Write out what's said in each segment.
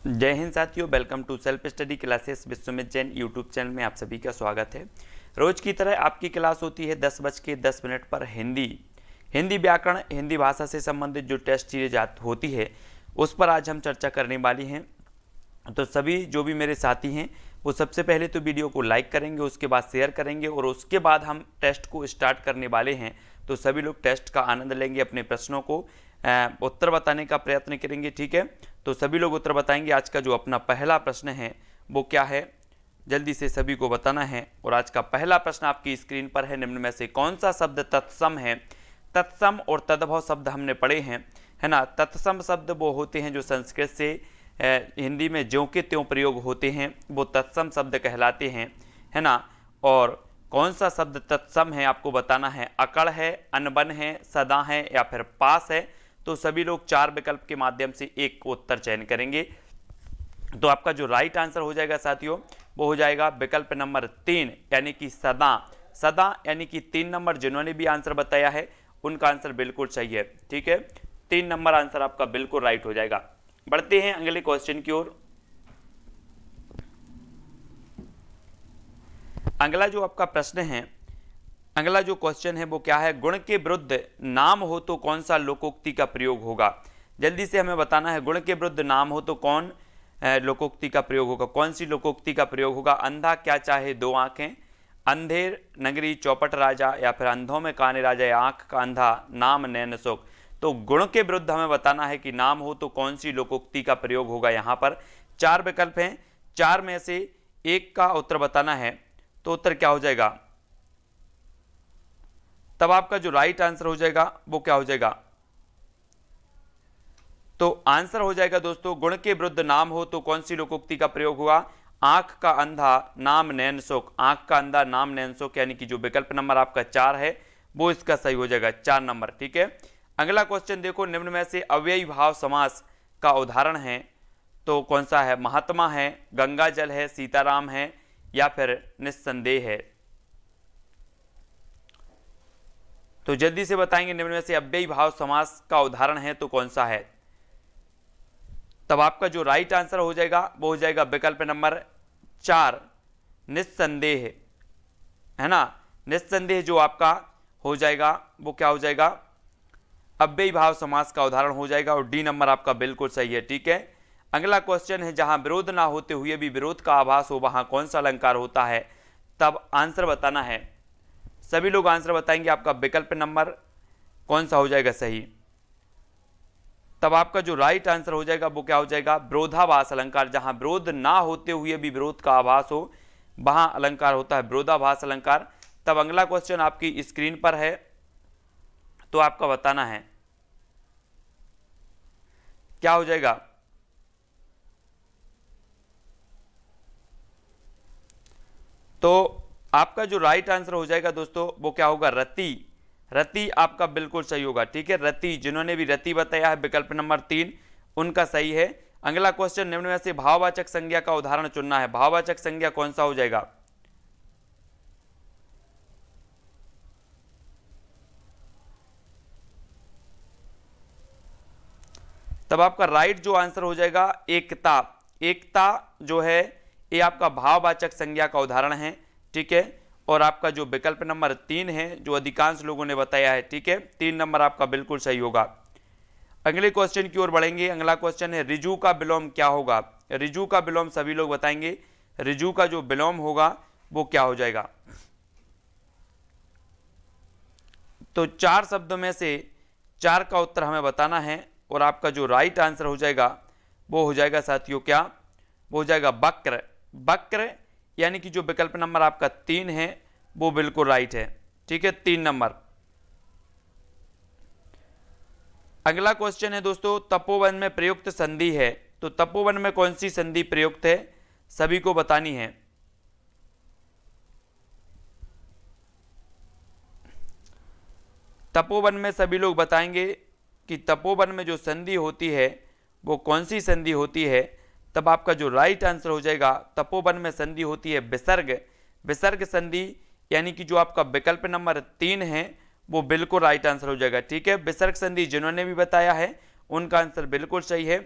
जय हिंद साथियों, welcome to self study classes Vishwamit Jain YouTube channel में आप सभी का स्वागत है। रोज की तरह आपकी क्लास होती है 10:10 पर हिंदी व्याकरण, हिंदी भाषा से संबंधित जो टेस्ट सीरीज होती है उस पर आज हम चर्चा करने वाली हैं। तो सभी जो भी मेरे साथी हैं वो सबसे पहले तो वीडियो को लाइक करेंगे, उसके बाद शेयर करेंगे और उसके बाद हम टेस्ट को स्टार्ट करने वाले हैं। तो सभी लोग टेस्ट का आनंद लेंगे, अपने प्रश्नों को उत्तर बताने का प्रयत्न करेंगे। ठीक है, तो सभी लोग उत्तर बताएंगे। आज का जो अपना पहला प्रश्न है वो क्या है, जल्दी से सभी को बताना है। और आज का पहला प्रश्न आपकी स्क्रीन पर है, निम्न में से कौन सा शब्द तत्सम है। तत्सम और तद्भव शब्द हमने पढ़े हैं, है ना। तत्सम शब्द वो होते हैं जो संस्कृत से हिंदी में ज्यों के त्यों प्रयोग होते हैं, वो तत्सम शब्द कहलाते हैं, है ना। और कौन सा शब्द तत्सम है आपको बताना है। अकड़ है, अनबन है, सदा है या फिर पास है। तो सभी लोग 4 विकल्प के माध्यम से एक उत्तर चयन करेंगे। तो आपका जो राइट आंसर हो जाएगा साथियों वो हो जाएगा विकल्प नंबर 3 यानी कि सदा। सदा यानी कि 3 नंबर जिन्होंने भी आंसर बताया है उनका आंसर बिल्कुल सही है। ठीक है, 3 नंबर आंसर आपका बिल्कुल राइट हो जाएगा। बढ़ते हैं अगले क्वेश्चन की ओर। अगला जो आपका प्रश्न है, अगला जो क्वेश्चन है वो क्या है, गुण के विरुद्ध नाम हो तो कौन सा लोकोक्ति का प्रयोग होगा। जल्दी से हमें बताना है, गुण के विरुद्ध नाम हो तो कौन लोकोक्ति का प्रयोग होगा, कौन सी लोकोक्ति का प्रयोग होगा। अंधा क्या चाहे 2 आंखें, अंधेर नगरी चौपट राजा या फिर अंधों में काने राजा या आंख का अंधा नाम नैन सुख। तो गुण के विरुद्ध हमें बताना है कि नाम हो तो कौन सी लोकोक्ति का प्रयोग होगा। यहाँ पर 4 विकल्प हैं, 4 में से एक का उत्तर बताना है। तो उत्तर क्या हो जाएगा, तब आपका जो राइट आंसर हो जाएगा वो क्या हो जाएगा। तो आंसर हो जाएगा दोस्तों, गुण के विरुद्ध नाम हो तो कौन सी लोकोक्ति का प्रयोग हुआ, आंख का अंधा नाम नैन सुख। आंख का अंधा नाम नैन सुख यानी कि जो विकल्प नंबर आपका 4 है वो इसका सही हो जाएगा, 4 नंबर। ठीक है, अगला क्वेश्चन देखो, निम्न में से अव्ययी भाव समास का उदाहरण है तो कौन सा है। महात्मा है, गंगा जल है, सीताराम है या फिर निस्संदेह है। तो जल्दी से बताएंगे, निम्न में से अव्ययी भाव समास का उदाहरण है तो कौन सा है। तब आपका जो राइट आंसर हो जाएगा वो हो जाएगा विकल्प नंबर 4 निस्संदेह, है ना। निस्संदेह जो आपका हो जाएगा वो क्या हो जाएगा, अव्ययी भाव समास का उदाहरण हो जाएगा और डी नंबर आपका बिल्कुल सही है। ठीक है, अगला क्वेश्चन है, जहां विरोध ना होते हुए भी विरोध का आभास हो वहां कौन सा अलंकार होता है। तब आंसर बताना है, सभी लोग आंसर बताएंगे, आपका विकल्प नंबर कौन सा हो जाएगा सही। तब आपका जो राइट आंसर हो जाएगा वो क्या हो जाएगा, विरोधाभास अलंकार। जहां विरोध ना होते हुए भी विरोध का आभास हो वहां अलंकार होता है विरोधाभास अलंकार। तब अगला क्वेश्चन आपकी स्क्रीन पर है तो आपका बताना है क्या हो जाएगा। तो आपका जो राइट आंसर हो जाएगा दोस्तों वो क्या होगा, रति। रति आपका बिल्कुल सही होगा। ठीक है, रति, जिन्होंने भी रति बताया है विकल्प नंबर 3 उनका सही है। अगला क्वेश्चन, निम्न में से भाववाचक संज्ञा का उदाहरण चुनना है। भाववाचक संज्ञा कौन सा हो जाएगा। तब आपका राइट जो आंसर हो जाएगा एकता। एकता जो है ये आपका भाववाचक संज्ञा का उदाहरण है। ठीक है, और आपका जो विकल्प नंबर 3 है जो अधिकांश लोगों ने बताया है, ठीक है, 3 नंबर आपका बिल्कुल सही होगा। अगले क्वेश्चन की ओर बढ़ेंगे। अगला क्वेश्चन है, रिजु का विलोम क्या होगा। रिजु का विलोम सभी लोग बताएंगे, रिजु का जो विलोम होगा वो क्या हो जाएगा। तो 4 शब्दों में से 4 का उत्तर हमें बताना है और आपका जो राइट आंसर हो जाएगा वो हो जाएगा साथियों क्या, वो हो जाएगा वक्र। वक्र यानी कि जो विकल्प नंबर आपका 3 है वो बिल्कुल राइट है। ठीक है, 3 नंबर। अगला क्वेश्चन है दोस्तों, तपोवन में प्रयुक्त संधि है तो तपोवन में कौन सी संधि प्रयुक्त है, सभी को बतानी है। तपोवन में सभी लोग बताएंगे कि तपोवन में जो संधि होती है वो कौन सी संधि होती है। तब आपका जो राइट आंसर हो जाएगा, तपोवन में संधि होती है विसर्ग। विसर्ग संधि यानी कि जो आपका विकल्प नंबर 3 है वो बिल्कुल राइट आंसर हो जाएगा। ठीक है, विसर्ग संधि जिन्होंने भी बताया है उनका आंसर बिल्कुल सही है।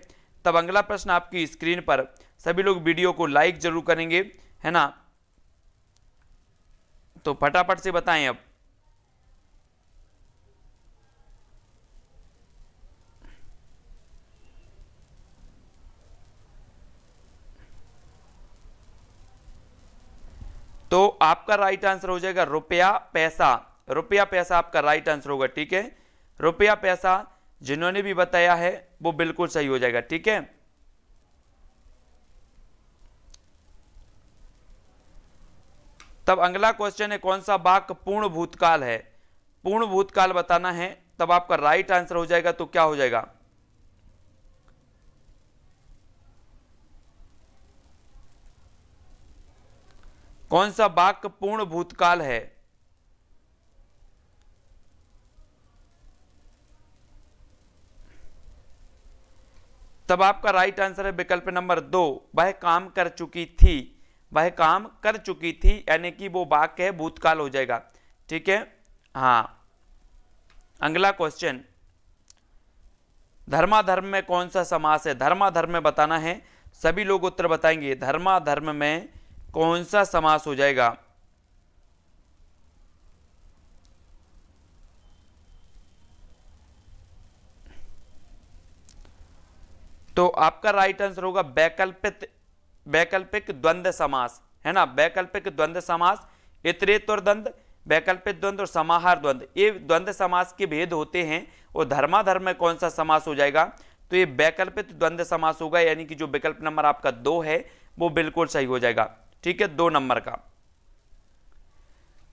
तब अगला प्रश्न आपकी स्क्रीन पर, सभी लोग वीडियो को लाइक जरूर करेंगे, है ना, तो फटाफट से बताएं अब। तो आपका राइट आंसर हो जाएगा रुपया पैसा। रुपया पैसा आपका राइट आंसर होगा, ठीक है। रुपया पैसा जिन्होंने भी बताया है वो बिल्कुल सही हो जाएगा, ठीक है। तब अगला क्वेश्चन है, कौन सा वाक्य पूर्ण भूतकाल है? पूर्ण भूतकाल बताना है, तब आपका राइट आंसर हो जाएगा, तो क्या हो जाएगा? कौन सा वाक्य पूर्ण भूतकाल है? तब आपका राइट आंसर है विकल्प नंबर 2, वह काम कर चुकी थी। वह काम कर चुकी थी यानी कि वो वाक्य है भूतकाल हो जाएगा, ठीक है। हाँ, अगला क्वेश्चन, धर्माधर्म में कौन सा समास है? धर्माधर्म में बताना है, सभी लोग उत्तर बताएंगे। धर्माधर्म में कौन सा समास हो जाएगा? तो आपका राइट आंसर होगा वैकल्पिक द्वंद्व समास, है ना। वैकल्पिक द्वंद्व समास, इतरेतर द्वंद्व, वैकल्पिक द्वंद्व और समाहार द्वंद्व, ये द्वंद्व समास के भेद होते हैं। और धर्माधर्म में कौन सा समास हो जाएगा? तो ये वैकल्पिक द्वंद्व समास होगा, यानी कि जो विकल्प नंबर आपका 2 है वो बिल्कुल सही हो जाएगा, ठीक है, 2 नंबर का।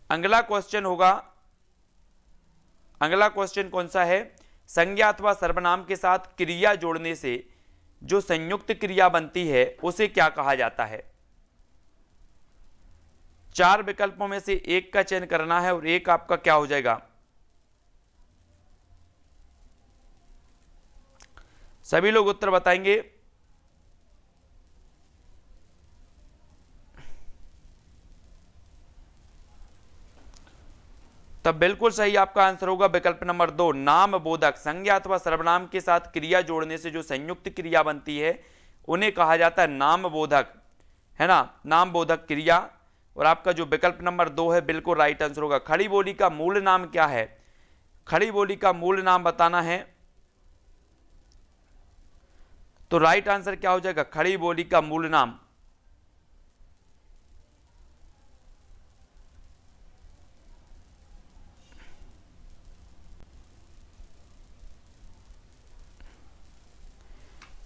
अगला क्वेश्चन होगा, अगला क्वेश्चन कौन सा है? संज्ञा अथवा सर्वनाम के साथ क्रिया जोड़ने से जो संयुक्त क्रिया बनती है उसे क्या कहा जाता है? 4 विकल्पों में से एक का चयन करना है और एक आपका क्या हो जाएगा? सभी लोग उत्तर बताएंगे। तब बिल्कुल सही आपका आंसर होगा विकल्प नंबर 2, नाम बोधक। संज्ञा अथवा सर्वनाम के साथ क्रिया जोड़ने से जो संयुक्त क्रिया बनती है उन्हें कहा जाता है नाम बोधक, है ना, नाम बोधक क्रिया। और आपका जो विकल्प नंबर 2 है बिल्कुल राइट आंसर होगा। खड़ी बोली का मूल नाम क्या है? खड़ी बोली का मूल नाम बताना है, तो राइट आंसर क्या हो जाएगा? खड़ी बोली का मूल नाम।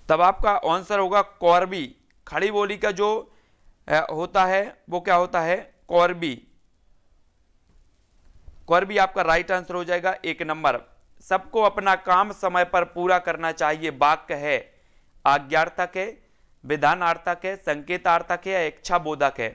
तब आपका आंसर होगा कौरबी। खड़ी बोली का जो होता है वो क्या होता है? कौरबी। कौरबी आपका राइट आंसर हो जाएगा 1 नंबर। सबको अपना काम समय पर पूरा करना चाहिए वाक्य है आज्ञार्थक है, विधानार्थक है, संकेतार्थक है या इच्छा बोधक है?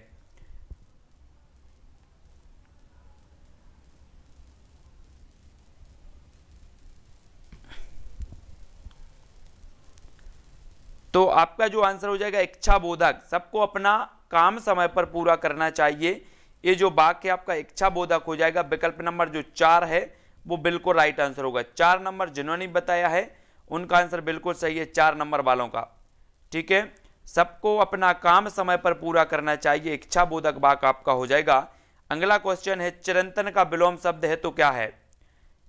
तो आपका जो आंसर हो जाएगा इच्छा बोधक। सबको अपना काम समय पर पूरा करना चाहिए, ये जो वाक्य आपका इच्छा बोधक हो जाएगा। विकल्प नंबर जो 4 है वो बिल्कुल राइट आंसर होगा। 4 नंबर जिन्होंने बताया है उनका आंसर बिल्कुल सही है, 4 नंबर वालों का, ठीक है। सबको अपना काम समय पर पूरा करना चाहिए, इच्छा बोधक वाक्य आपका हो जाएगा। अगला क्वेश्चन है, चिरंतन का विलोम शब्द है तो क्या है?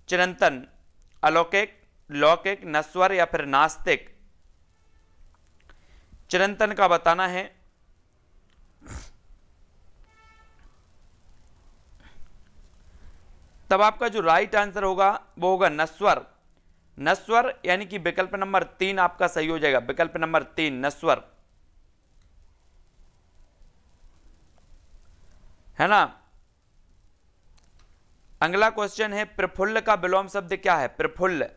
चिरंतन अलौकिक, लौकिक, नश्वर या फिर नास्तिक? चिरंतन का बताना है। तब आपका जो राइट आंसर होगा वो होगा नश्वर। नश्वर यानी कि विकल्प नंबर 3 आपका सही हो जाएगा। विकल्प नंबर 3 नश्वर, है ना। अगला क्वेश्चन है, प्रफुल्ल का विलोम शब्द क्या है? प्रफुल्ल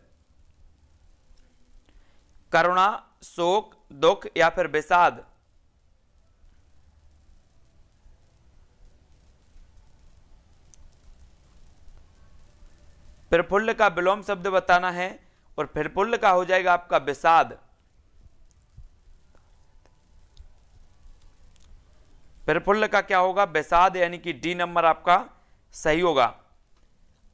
करुणा, शोक, दुख या फिर विषाद? प्रफुल्ल का विलोम शब्द बताना है और प्रफुल्ल का हो जाएगा आपका विषाद। प्रफुल्ल का क्या होगा? विषाद, यानी कि डी नंबर आपका सही होगा।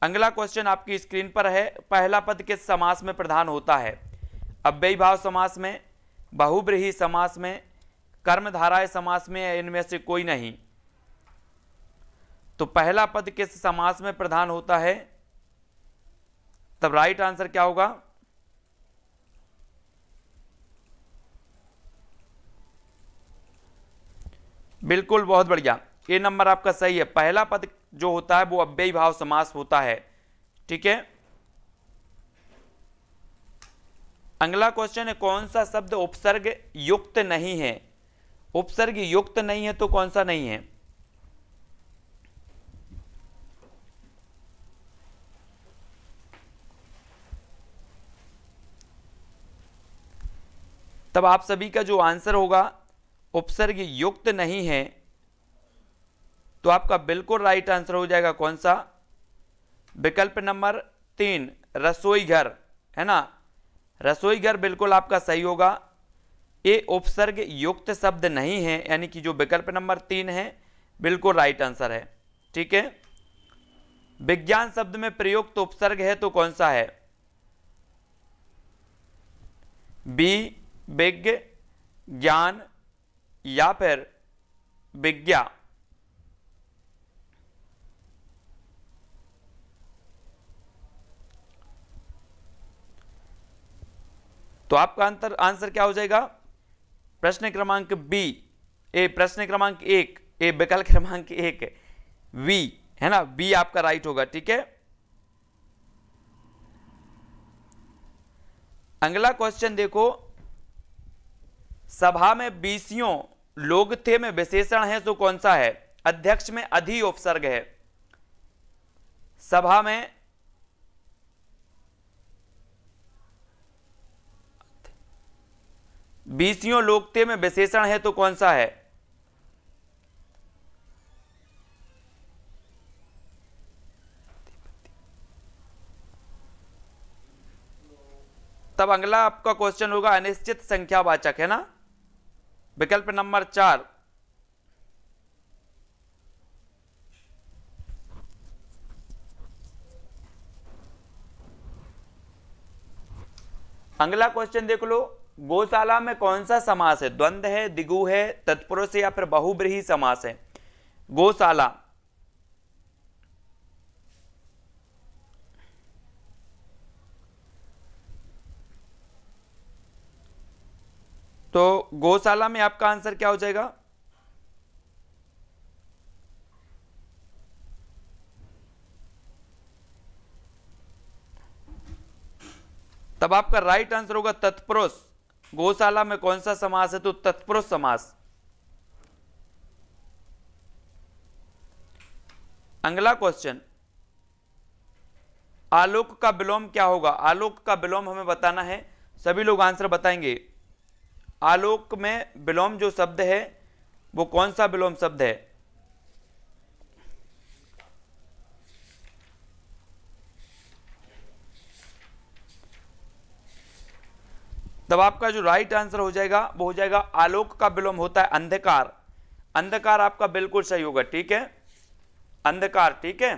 अगला क्वेश्चन आपकी स्क्रीन पर है, पहला पद किस समास में प्रधान होता है? अव्ययी भाव समास में, बहुब्रीहि समास में, कर्मधारय समास में, या इनमें से कोई नहीं। तो पहला पद किस समास में प्रधान होता है? तब राइट आंसर क्या होगा? बिल्कुल, बहुत बढ़िया, ए नंबर आपका सही है। पहला पद जो होता है वो अव्ययी भाव समास होता है। ठीक है, अगला क्वेश्चन है, कौन सा शब्द उपसर्ग युक्त नहीं है? उपसर्ग युक्त नहीं है तो कौन सा नहीं है? तब आप सभी का जो आंसर होगा उपसर्ग युक्त नहीं है, तो आपका बिल्कुल राइट आंसर हो जाएगा कौन सा? विकल्प नंबर 3, रसोई घर, है ना। रसोई घर बिल्कुल आपका सही होगा। ये उपसर्ग युक्त शब्द नहीं है, यानी कि जो विकल्प नंबर 3 है बिल्कुल राइट आंसर है। ठीक है, विज्ञान शब्द में प्रयुक्त उपसर्ग है तो कौन सा है? बी विज्ञ, ज्ञान, या फिर विज्ञा। तो आपका आंसर क्या हो जाएगा? प्रश्न क्रमांक बी, प्रश्न क्रमांक 1, विकल्प क्रमांक 1 वी, है ना, बी आपका राइट होगा। ठीक है, अगला क्वेश्चन देखो, सभा में 20 लोग थे में विशेषण है तो कौन सा है? अध्यक्ष में अधि उपसर्ग है। सभा में 20 लोग थे में विशेषण है तो कौन सा है? तब अगला आपका क्वेश्चन होगा अनिश्चित संख्यावाचक, है ना, विकल्प नंबर 4। अगला क्वेश्चन देख लो, गौशाला में कौन सा समास है? द्वंद्व है, द्विगु है, तत्पुरुष है, या फिर बहुब्रीहि समास है? गौशाला, तो गौशाला में आपका आंसर क्या हो जाएगा? तब आपका राइट आंसर होगा तत्पुरुष। गौशाला में कौन सा समास है? तो तत्पुरुष समास। अगला क्वेश्चन, आलोक का विलोम क्या होगा? आलोक का विलोम हमें बताना है, सभी लोग आंसर बताएंगे। आलोक में विलोम जो शब्द है वो कौन सा विलोम शब्द है? तब आपका जो राइट आंसर हो जाएगा वो हो जाएगा आलोक का विलोम होता है अंधकार। अंधकार आपका बिल्कुल सही होगा। ठीक है, अंधकार। ठीक है,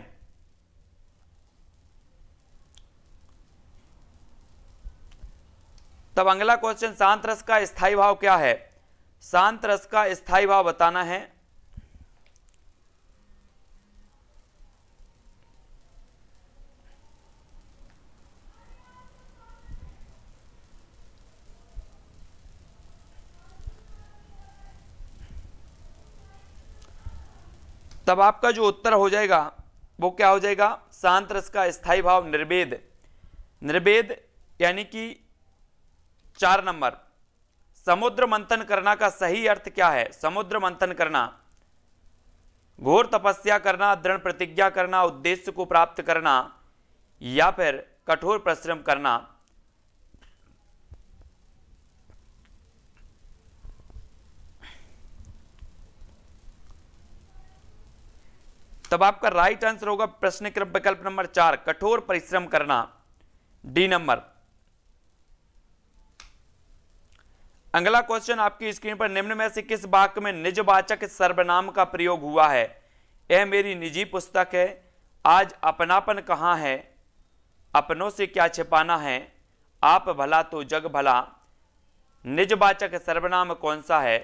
तब अगला क्वेश्चन, शांत रस का स्थायी भाव क्या है? शांत रस का स्थायी भाव बताना है। तब आपका जो उत्तर हो जाएगा वो क्या हो जाएगा? शांत रस का स्थायी भाव निर्वेद। निर्वेद यानी कि 4 नंबर। समुद्र मंथन करना का सही अर्थ क्या है? समुद्र मंथन करना, घोर तपस्या करना, दृढ़ प्रतिज्ञा करना, उद्देश्य को प्राप्त करना, या फिर कठोर परिश्रम करना। तब आपका राइट आंसर होगा प्रश्न क्रम विकल्प नंबर 4, कठोर परिश्रम करना, डी नंबर। अगला क्वेश्चन आपकी स्क्रीन पर, निम्न में से किस वाक्य में निजवाचक सर्वनाम का प्रयोग हुआ है? यह मेरी निजी पुस्तक है, आज अपनापन कहाँ है, अपनों से क्या छिपाना है, आप भला तो जग भला, निजवाचक सर्वनाम कौन सा है?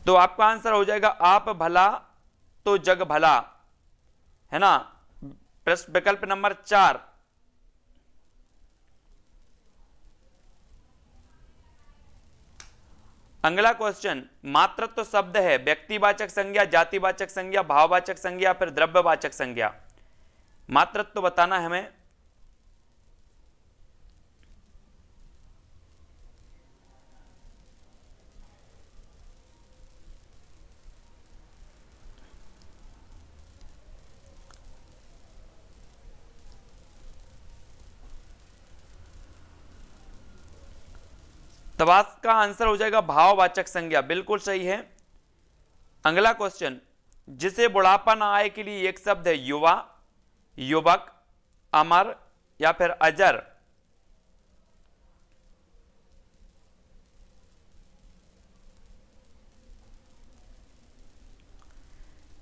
तो आपका आंसर हो जाएगा आप भला तो जग भला, है ना। प्रश्न विकल्प नंबर 4। अगला क्वेश्चन, मातृत्व शब्द है व्यक्तिवाचक संज्ञा, जातिवाचक संज्ञा, भाववाचक संज्ञा, फिर द्रव्यवाचक संज्ञा। मातृत्व बताना है हमें। तब आपका आंसर हो जाएगा भाववाचक संज्ञा, बिल्कुल सही है। अगला क्वेश्चन, जिसे बुढ़ापा ना आए के लिए एक शब्द है युवा, युवक, अमर या फिर अजर।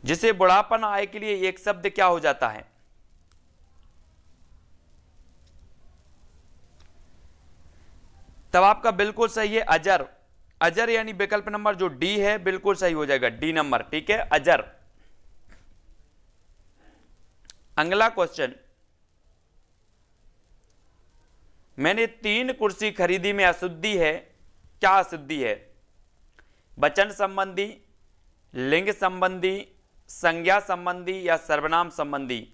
जिसे बुढ़ापा ना आए के लिए एक शब्द क्या हो जाता है? तब आपका बिल्कुल सही है अजर। अजर यानी विकल्प नंबर जो डी है बिल्कुल सही हो जाएगा, डी नंबर, ठीक है, अजर। अगला क्वेश्चन, मैंने 3 कुर्सी खरीदी में अशुद्धि है, क्या अशुद्धि है? वचन संबंधी, लिंग संबंधी, संज्ञा संबंधी या सर्वनाम संबंधी।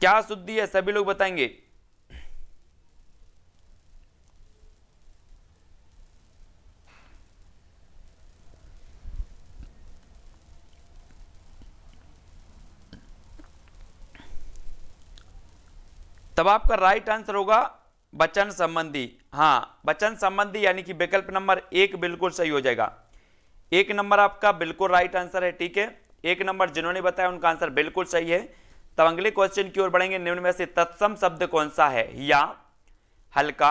क्या अशुद्धि है? सभी लोग बताएंगे। तब आपका राइट आंसर होगा वचन संबंधी। हाँ, वचन संबंधी यानी कि विकल्प नंबर 1 बिल्कुल सही हो जाएगा। 1 नंबर आपका बिल्कुल राइट आंसर है, ठीक है। 1 नंबर जिन्होंने बताया उनका आंसर बिल्कुल सही है। तब अगले क्वेश्चन की ओर बढ़ेंगे। निम्न में से तत्सम शब्द कौन सा है? हिया, हल्का,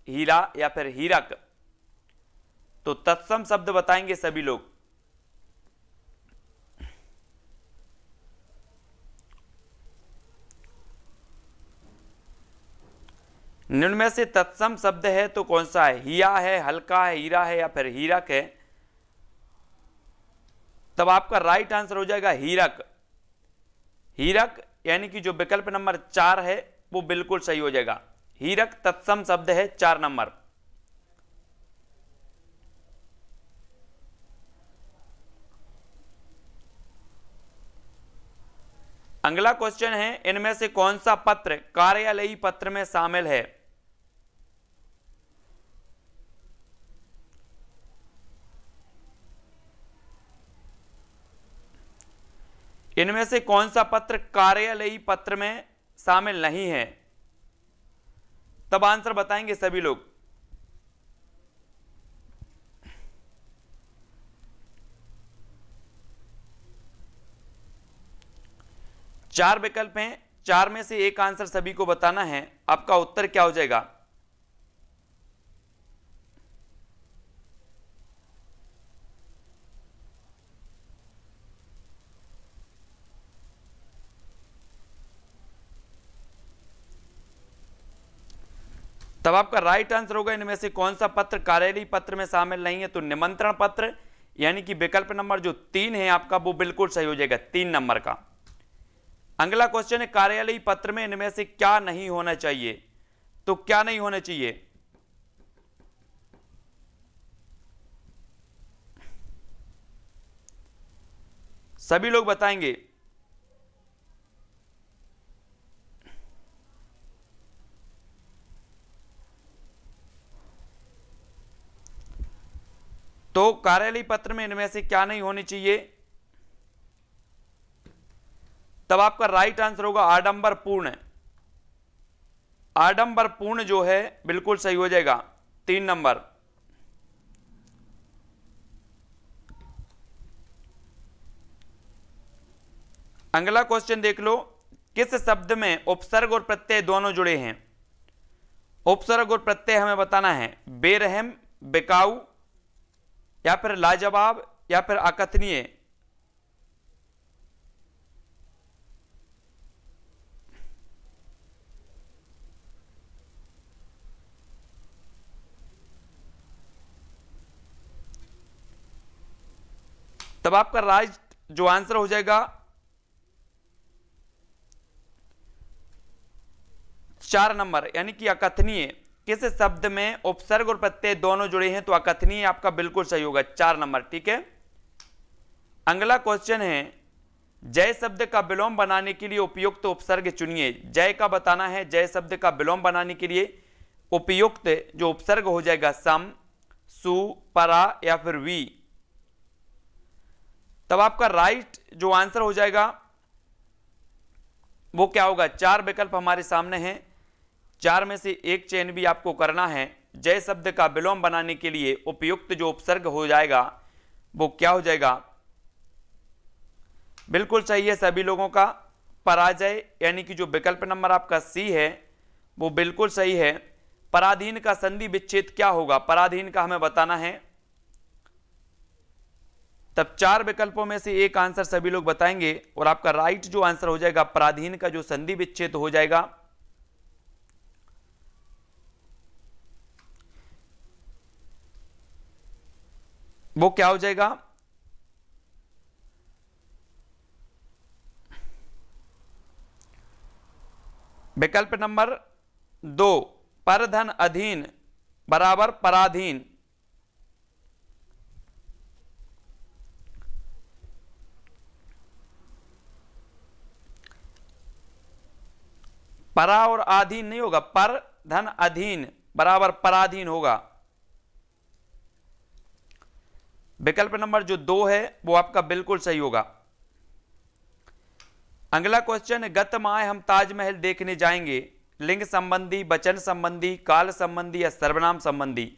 हीरा या फिर हीरक। तो तत्सम शब्द बताएंगे सभी लोग। निम्न में से तत्सम शब्द है तो कौन सा है? हिया है, हल्का है, हीरा है या फिर हीरक है। तब आपका राइट आंसर हो जाएगा हीरक। हीरक यानी कि जो विकल्प नंबर 4 है वो बिल्कुल सही हो जाएगा। हीरक तत्सम शब्द है, 4 नंबर। अगला क्वेश्चन है, इनमें से कौन सा पत्र कार्यालयी पत्र में शामिल है? इनमें से कौन सा पत्र कार्यालयी पत्र में शामिल नहीं है? तब आंसर बताएंगे सभी लोग। चार विकल्प हैं, 4 में से एक आंसर सभी को बताना है। आपका उत्तर क्या हो जाएगा? तब आपका राइट आंसर होगा इनमें से कौन सा पत्र कार्यालयी पत्र में शामिल नहीं है? तो निमंत्रण पत्र यानी कि विकल्प नंबर जो 3 है आपका वो बिल्कुल सही हो जाएगा, 3 नंबर का। अगला क्वेश्चन है, कार्यालयी पत्र में इनमें से क्या नहीं होना चाहिए? तो क्या नहीं होना चाहिए? सभी लोग बताएंगे। तो कार्यालयी पत्र में इनमें से क्या नहीं होनी चाहिए? तब आपका राइट आंसर होगा आडंबर पूर्ण। आडंबर पूर्ण जो है बिल्कुल सही हो जाएगा, 3 नंबर। अगला क्वेश्चन देख लो, किस शब्द में उपसर्ग और प्रत्यय दोनों जुड़े हैं? उपसर्ग और प्रत्यय हमें बताना है। बेरहम, बिकाऊ, या फिर लाजवाब, या फिर अकथनीय। तब आपका राइट जो आंसर हो जाएगा 4 नंबर, यानी कि अकथनीय। किस शब्द में उपसर्ग और प्रत्यय दोनों जुड़े हैं? तो अकथनीय आपका बिल्कुल सही होगा, 4 नंबर। ठीक है, अगला क्वेश्चन है, जय शब्द का विलोम बनाने के लिए उपयुक्त उपसर्ग चुनिए। जय का बताना है, जय शब्द का विलोम बनाने के लिए उपयुक्त जो उपसर्ग हो जाएगा सम, सु, परा या फिर वी। तब आपका राइट जो आंसर हो जाएगा वो क्या होगा? 4 विकल्प हमारे सामने हैं, 4 में से एक चयन भी आपको करना है। जय शब्द का विलोम बनाने के लिए उपयुक्त जो उपसर्ग हो जाएगा वो क्या हो जाएगा? बिल्कुल सही है सभी लोगों का, पराजय, यानी कि जो विकल्प नंबर आपका सी है वो बिल्कुल सही है। पराधीन का संधि विच्छेद क्या होगा? पराधीन का हमें बताना है। तब 4 विकल्पों में से एक आंसर सभी लोग बताएंगे और आपका राइट जो आंसर हो जाएगा पराधीन का जो संधि विच्छेद हो जाएगा वो क्या हो जाएगा? विकल्प नंबर 2, परधन अधीन बराबर पराधीन। परा और आधीन नहीं होगा, पर धन अधीन बराबर पराधीन होगा। विकल्प नंबर जो 2 है वो आपका बिल्कुल सही होगा। अगला क्वेश्चन है, गत माह हम ताजमहल देखने जाएंगे। लिंग संबंधी, वचन संबंधी, काल संबंधी या सर्वनाम संबंधी?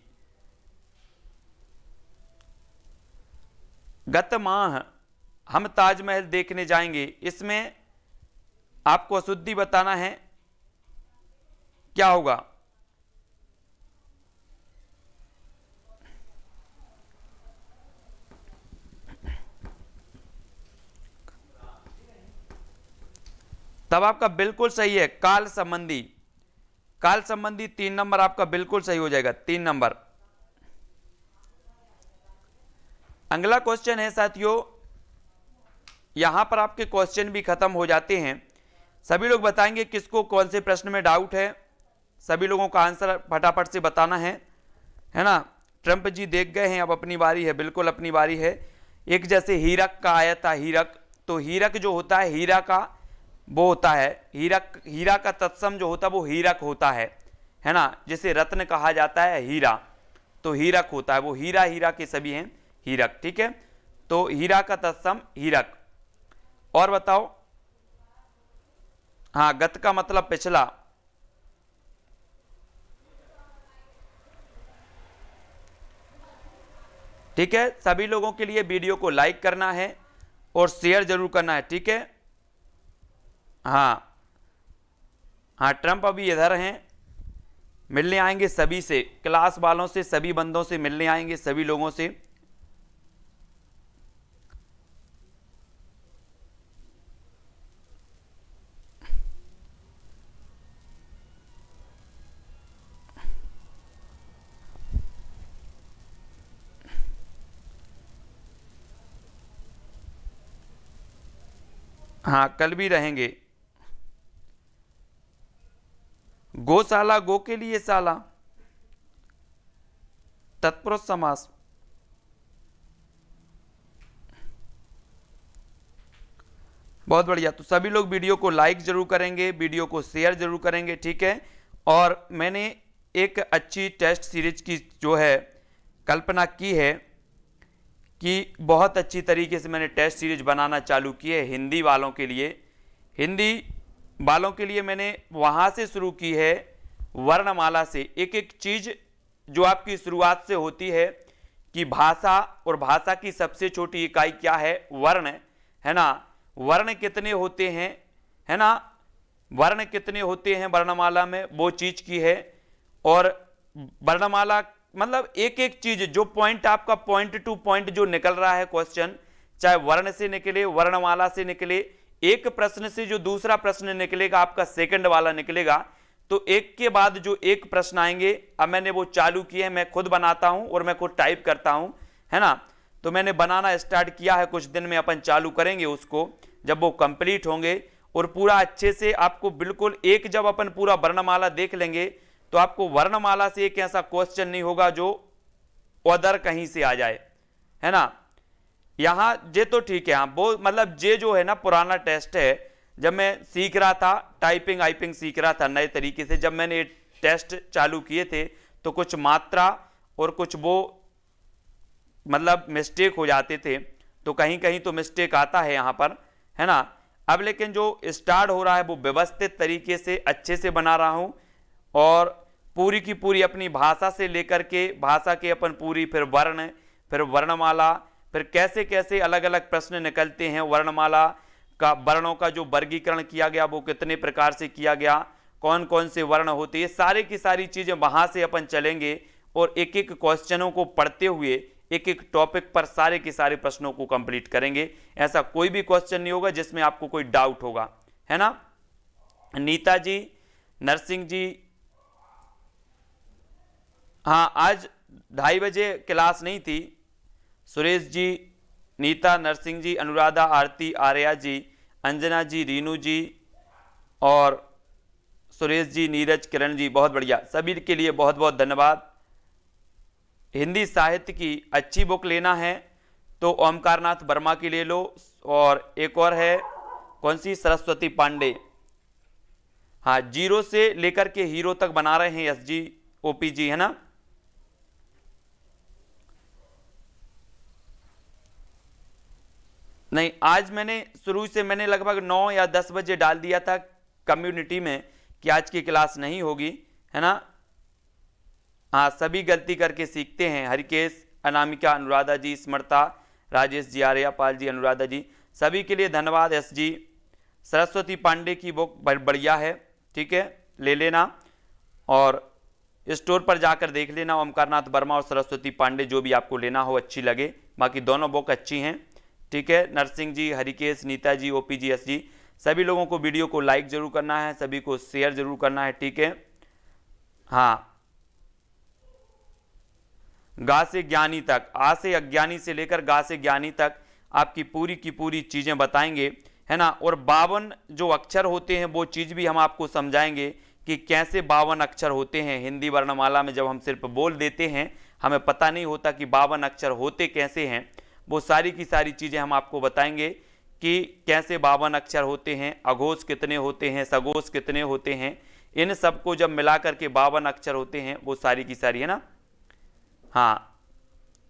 गत माह हम ताजमहल देखने जाएंगे, इसमें आपको अशुद्धि बताना है, क्या होगा? तब आपका बिल्कुल सही है काल संबंधी। काल संबंधी 3 नंबर आपका बिल्कुल सही हो जाएगा, 3 नंबर। अगला क्वेश्चन है साथियों, यहां पर आपके क्वेश्चन भी खत्म हो जाते हैं। सभी लोग बताएंगे किसको कौन से प्रश्न में डाउट है, सभी लोगों का आंसर फटाफट से बताना है ना। ट्रंप जी देख गए हैं, अब अपनी बारी है, बिल्कुल अपनी बारी है। एक जैसे हीरक का आया था, हीरक, तो हीरक जो होता है हीरा का वो होता है, हीरक, हीरा का तत्सम जो होता है वो हीरक होता है ना। जिसे रत्न कहा जाता है हीरा, तो हीरक होता है वो, हीरा हीरा के सभी हैं हीरक। ठीक है, तो हीरा का तत्सम हीरक। और बताओ, हाँ, गत का मतलब पिछला। ठीक है, सभी लोगों के लिए वीडियो को लाइक करना है और शेयर जरूर करना है। ठीक है, हाँ हाँ, ट्रंप अभी इधर हैं, मिलने आएंगे सभी से, क्लास वालों से, सभी बंदों से मिलने आएंगे, सभी लोगों से। हाँ, कल भी रहेंगे। गौशाला, गो के लिए शाला, तत्पुरुष समास। बहुत बढ़िया, तो सभी लोग वीडियो को लाइक जरूर करेंगे, वीडियो को शेयर जरूर करेंगे। ठीक है, और मैंने एक अच्छी टेस्ट सीरीज की जो है कल्पना की है कि बहुत अच्छी तरीके से मैंने टेस्ट सीरीज बनाना चालू की है हिंदी वालों के लिए। हिंदी वालों के लिए मैंने वहाँ से शुरू की है, वर्णमाला से। एक एक चीज़ जो आपकी शुरुआत से होती है कि भाषा, और भाषा की सबसे छोटी इकाई क्या है? वर्ण, है ना। वर्ण कितने होते हैं, है ना, वर्ण कितने होते हैं वर्णमाला में, वो चीज की है। और वर्णमाला मतलब एक एक चीज जो पॉइंट आपका पॉइंट टू पॉइंट जो निकल रहा है क्वेश्चन, चाहे वर्ण से निकले वर्णमाला से निकले, एक प्रश्न से जो दूसरा प्रश्न निकलेगा आपका सेकंड वाला निकलेगा, तो एक के बाद जो एक प्रश्न आएंगे। अब मैंने वो चालू किए हैं, मैं खुद बनाता हूं और मैं खुद टाइप करता हूं, है ना। तो मैंने बनाना स्टार्ट किया है, कुछ दिन में अपन चालू करेंगे उसको, जब वो कंप्लीट होंगे और पूरा अच्छे से आपको बिल्कुल एक, जब अपन पूरा वर्णमाला देख लेंगे तो आपको वर्णमाला से एक ऐसा क्वेश्चन नहीं होगा जो अदर कहीं से आ जाए, है ना। यहां जे तो ठीक है, हाँ वो मतलब जे जो है ना पुराना टेस्ट है, जब मैं सीख रहा था टाइपिंग आइपिंग सीख रहा था नए तरीके से, जब मैंने टेस्ट चालू किए थे तो कुछ मात्रा और कुछ वो मतलब मिस्टेक हो जाते थे, तो कहीं कहीं तो मिस्टेक आता है यहां पर, है ना। अब लेकिन जो स्टार्ट हो रहा है वो व्यवस्थित तरीके से अच्छे से बना रहा हूं, और पूरी की पूरी अपनी भाषा से लेकर के भाषा के अपन पूरी, फिर वर्ण, फिर वर्णमाला, फिर कैसे कैसे अलग अलग प्रश्न निकलते हैं वर्णमाला का, वर्णों का जो वर्गीकरण किया गया वो कितने प्रकार से किया गया, कौन कौन से वर्ण होते हैं, सारे की सारी चीजें वहां से अपन चलेंगे और एक एक क्वेश्चनों को पढ़ते हुए एक एक टॉपिक पर सारे के सारे प्रश्नों को कंप्लीट करेंगे। ऐसा कोई भी क्वेश्चन नहीं होगा जिसमें आपको कोई डाउट होगा, है ना। नीता जी, नरसिंह जी, हाँ आज 2:30 बजे क्लास नहीं थी। सुरेश जी, नीता, नरसिंह जी, अनुराधा, आरती, आर्या जी, अंजना जी, रीनू जी और सुरेश जी, नीरज, किरण जी, बहुत बढ़िया, सभी के लिए बहुत बहुत धन्यवाद। हिंदी साहित्य की अच्छी बुक लेना है तो ओमकारनाथ वर्मा की ले लो, और एक और है कौन सी, सरस्वती पांडे, हाँ जीरो से लेकर के हीरो तक बना रहे हैं एस जी ओपी जी, है ना। नहीं, आज मैंने शुरू से मैंने लगभग 9 या 10 बजे डाल दिया था कम्युनिटी में कि आज की क्लास नहीं होगी, है ना। हाँ सभी गलती करके सीखते हैं, हरिकेश, अनामिका, अनुराधा जी, स्मृता, राजेश जी, आर्या पाल जी, अनुराधा जी, सभी के लिए धन्यवाद। एस जी, सरस्वती पांडे की बुक बढ़िया है, ठीक है, ले लेना और स्टोर पर जाकर देख लेना, ओमकारनाथ वर्मा और सरस्वती पांडे जो भी आपको लेना हो अच्छी लगे, बाकी दोनों बुक अच्छी हैं, ठीक है। नरसिंह जी, हरिकेश, नीता जी, ओपी जी, एस जी, सभी लोगों को वीडियो को लाइक जरूर करना है, सभी को शेयर जरूर करना है, ठीक है। हाँ, गा से ज्ञानी तक, आ से अज्ञानी से लेकर गा से ज्ञानी तक आपकी पूरी की पूरी चीजें बताएंगे, है ना। और 52 जो अक्षर होते हैं वो चीज भी हम आपको समझाएंगे कि कैसे 52 अक्षर होते हैं हिंदी वर्णमाला में। जब हम सिर्फ बोल देते हैं, हमें पता नहीं होता कि 52 अक्षर होते कैसे हैं, वो सारी की सारी चीजें हम आपको बताएंगे कि कैसे 52 अक्षर होते हैं, अघोष कितने होते हैं, सघोष कितने होते हैं, इन सबको जब मिला करके 52 अक्षर होते हैं, वो सारी की सारी, है ना। हाँ,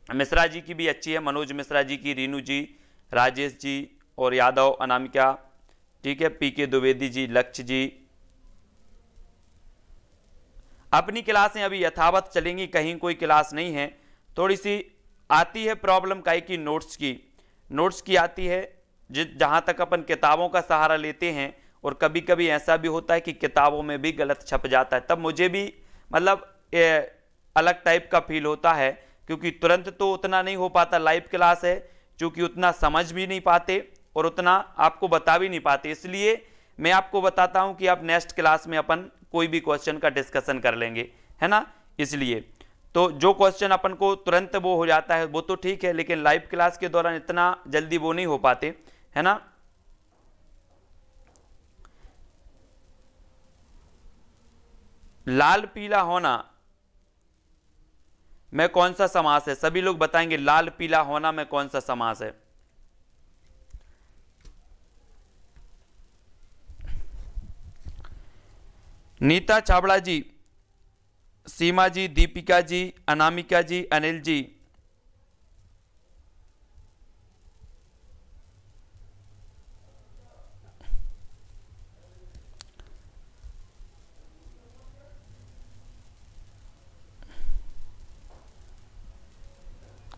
मिश्रा जी की भी अच्छी है, मनोज मिश्रा जी की, रीनू जी, राजेश जी और यादव, अनामिका, ठीक है, पीके द्विवेदी जी, लक्ष्य जी। अपनी क्लासें अभी यथावत चलेंगी, कहीं कोई क्लास नहीं है, थोड़ी सी आती है प्रॉब्लम काई की, नोट्स की आती है, जहां तक अपन किताबों का सहारा लेते हैं, और कभी कभी ऐसा भी होता है कि किताबों में भी गलत छप जाता है, तब मुझे भी मतलब अलग टाइप का फील होता है, क्योंकि तुरंत तो उतना नहीं हो पाता, लाइव क्लास है, क्योंकि उतना समझ भी नहीं पाते और उतना आपको बता भी नहीं पाते, इसलिए मैं आपको बताता हूं कि आप नेक्स्ट क्लास में अपन कोई भी क्वेश्चन का डिस्कशन कर लेंगे, है ना। इसलिए तो जो क्वेश्चन अपन को तुरंत वो हो जाता है वो तो ठीक है, लेकिन लाइव क्लास के दौरान इतना जल्दी वो नहीं हो पाते, है ना। लाल पीला होना में कौन सा समास है, सभी लोग बताएंगे लाल पीला होना में कौन सा समास है। नीता छाबड़ा जी, सीमा जी, दीपिका जी, अनामिका जी, अनिल जी,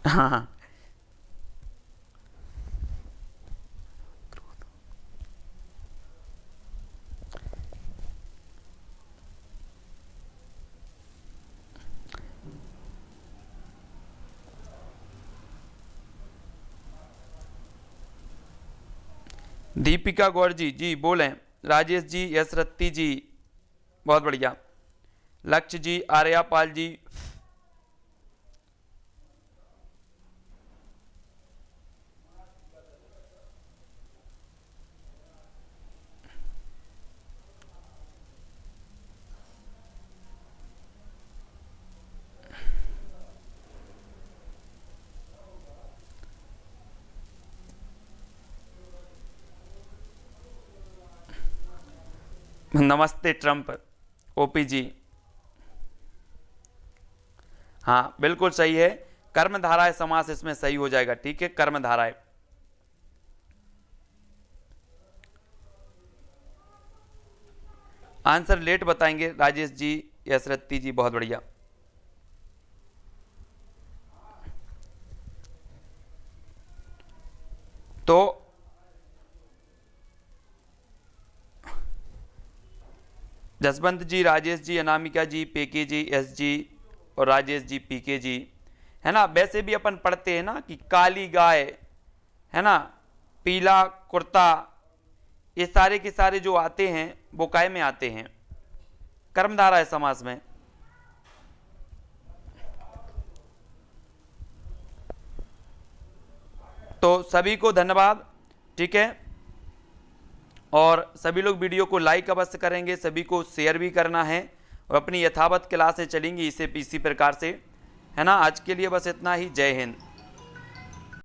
हाँ दीपिका गौर जी जी बोलें। राजेश जी, यशरत्ती जी, बहुत बढ़िया। लक्ष्य जी, आर्यापाल जी, नमस्ते ट्रंप, ओपी जी। हाँ बिल्कुल सही है, कर्मधाराय समास इसमें सही हो जाएगा। ठीक है, कर्मधाराय। आंसर लेट बताएंगे राजेश जी, यशरत्ती जी, बहुत बढ़िया। तो जसवंत जी, राजेश जी, अनामिका जी, पेके जी, एस जी और राजेश जी, पीके जी, है ना। वैसे भी अपन पढ़ते हैं ना कि काली गाय, है ना, पीला कुर्ता, ये सारे के सारे जो आते हैं वो काय में आते हैं, कर्मधारय समास में। तो सभी को धन्यवाद। ठीक है, और सभी लोग वीडियो को लाइक अवश्य करेंगे, सभी को शेयर भी करना है, और अपनी यथावत क्लासें चलेंगी इसी प्रकार से, है ना। आज के लिए बस इतना ही। जय हिंद।